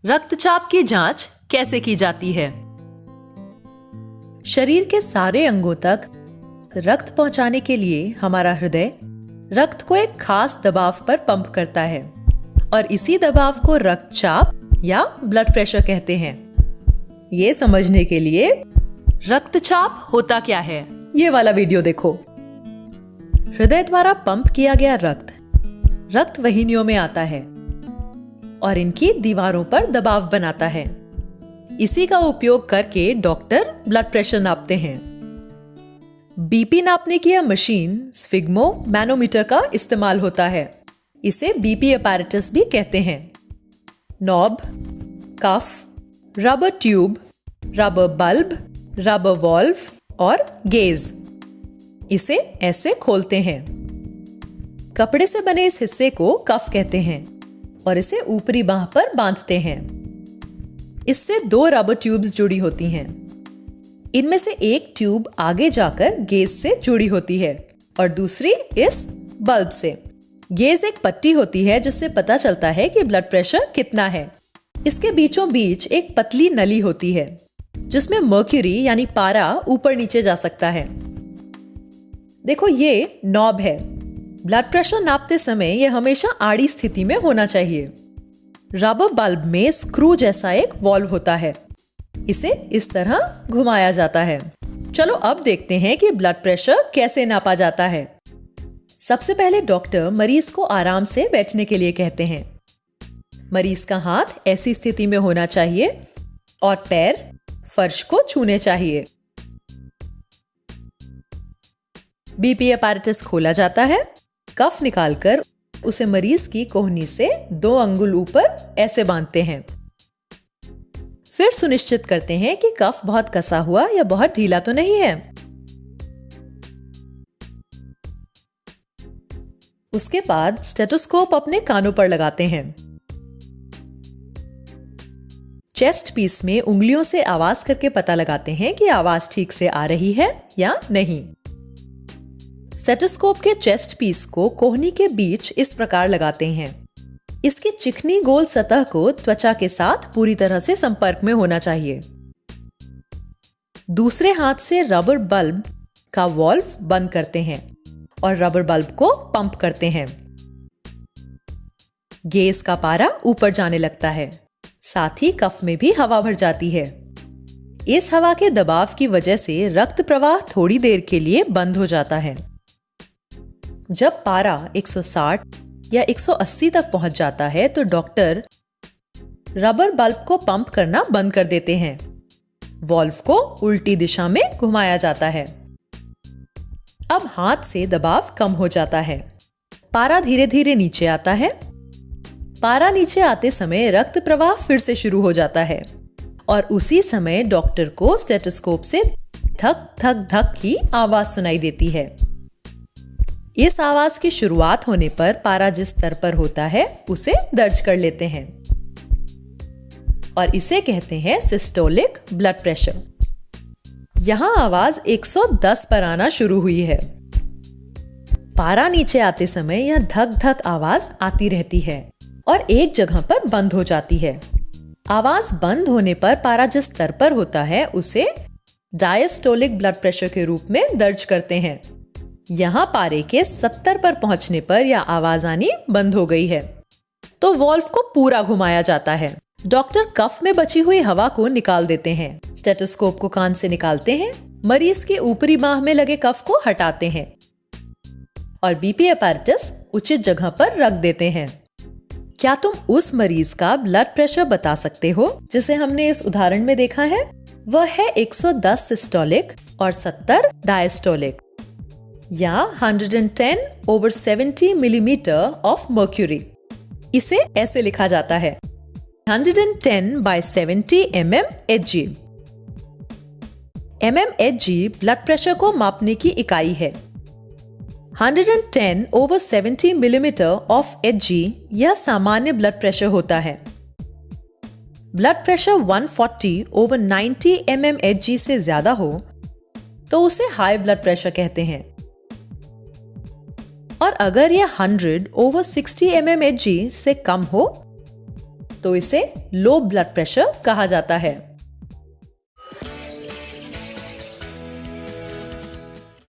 रक्तचाप की जांच कैसे की जाती है? शरीर के सारे अंगों तक रक्त पहुंचाने के लिए हमारा हृदय रक्त को एक खास दबाव पर पंप करता है और इसी दबाव को रक्तचाप या ब्लड प्रेशर कहते हैं। ये समझने के लिए रक्तचाप होता क्या है, ये वाला वीडियो देखो। हृदय द्वारा पंप किया गया रक्त वाहिनियों में आता है और इनकी दीवारों पर दबाव बनाता है। इसी का उपयोग करके डॉक्टर ब्लड प्रेशर नापते हैं। बीपी नापने की यह मशीन स्फिग्मो मैनोमीटर का इस्तेमाल होता है। इसे बीपी अपैरेटस भी कहते हैं। Knob, cuff, rubber tube, rubber bulb, rubber valve और गेज, इसे ऐसे खोलते हैं। कपड़े से बने इस हिस्से को कफ कहते हैं और इसे ऊपरी बांह पर बांधते हैं। इससे दो रबर ट्यूब्स जुड़ी होती हैं। इनमें से एक ट्यूब आगे जाकर गेज से जुड़ी होती है और दूसरी इस बल्ब से। गेज एक पट्टी होती है जिससे पता चलता है कि ब्लड प्रेशर कितना है। इसके बीचों बीच एक पतली नली होती है जिसमें मर्क्यूरी यानी पारा ऊपर नीचे जा सकता है। देखो, ये नॉब है। ब्लड प्रेशर नापते समय यह हमेशा आड़ी स्थिति में होना चाहिए। रबर बल्ब में स्क्रू जैसा एक वॉल्व होता है। इसे इस तरह घुमाया जाता है। चलो अब देखते हैं कि ब्लड प्रेशर कैसे नापा जाता है। सबसे पहले डॉक्टर मरीज को आराम से बैठने के लिए कहते हैं। मरीज का हाथ ऐसी स्थिति में होना चाहिए और पैर फर्श को छूने चाहिए। बीपी अपैरेटस खोला जाता है। कफ निकालकर उसे मरीज की कोहनी से 2 अंगुल ऊपर ऐसे बांधते हैं। फिर सुनिश्चित करते हैं कि कफ बहुत कसा हुआ या बहुत ढीला तो नहीं है। उसके बाद स्टेथोस्कोप अपने कानों पर लगाते हैं। चेस्ट पीस में उंगलियों से आवाज करके पता लगाते हैं कि आवाज ठीक से आ रही है या नहीं। स्टेथोस्कोप के चेस्ट पीस को कोहनी के बीच इस प्रकार लगाते हैं। इसकी चिकनी गोल सतह को त्वचा के साथ पूरी तरह से संपर्क में होना चाहिए। दूसरे हाथ से रबर बल्ब का वॉल्व बंद करते हैं और रबर बल्ब को पंप करते हैं। गेज का पारा ऊपर जाने लगता है। साथ ही कफ में भी हवा भर जाती है। इस हवा के दबाव की वजह से रक्त प्रवाह थोड़ी देर के लिए बंद हो जाता है। जब पारा 160 या 180 तक पहुंच जाता है तो डॉक्टर रबर बल्ब को पंप करना बंद कर देते हैं। वॉल्व को उल्टी दिशा में घुमाया जाता है। अब हाथ से दबाव कम हो जाता है। पारा धीरे धीरे नीचे आता है। पारा नीचे आते समय रक्त प्रवाह फिर से शुरू हो जाता है और उसी समय डॉक्टर को स्टेथोस्कोप से धक धक धक की आवाज सुनाई देती है। इस आवाज की शुरुआत होने पर पारा जिस स्तर पर होता है उसे दर्ज कर लेते हैं और इसे कहते हैं सिस्टोलिक ब्लड प्रेशर। यहां आवाज 110 पर आना शुरू हुई है। पारा नीचे आते समय यह धक धक आवाज आती रहती है और एक जगह पर बंद हो जाती है। आवाज बंद होने पर पारा जिस स्तर पर होता है उसे डायस्टोलिक ब्लड प्रेशर के रूप में दर्ज करते हैं। यहाँ पारे के 70 पर पहुंचने पर यह आवाज आनी बंद हो गई है तो वॉल्व को पूरा घुमाया जाता है। डॉक्टर कफ में बची हुई हवा को निकाल देते हैं। स्टेथोस्कोप को कान से निकालते हैं। मरीज के ऊपरी बांह में लगे कफ को हटाते हैं और बीपी अपैरेटस उचित जगह पर रख देते हैं। क्या तुम उस मरीज का ब्लड प्रेशर बता सकते हो जिसे हमने इस उदाहरण में देखा है? वह है 110 सिस्टोलिक और 70 डायस्टोलिक या 110/70 मिलीमीटर ऑफ मर्क्यूरी। इसे ऐसे लिखा जाता है 110/70 mmHg। mmHg ब्लड प्रेशर को मापने की इकाई है। 110/70 मिलीमीटर ऑफ Hg यह सामान्य ब्लड प्रेशर होता है। ब्लड प्रेशर 140/90 mmHg से ज्यादा हो तो उसे हाई ब्लड प्रेशर कहते हैं और अगर यह 100/60 mmHg से कम हो तो इसे लो ब्लड प्रेशर कहा जाता है।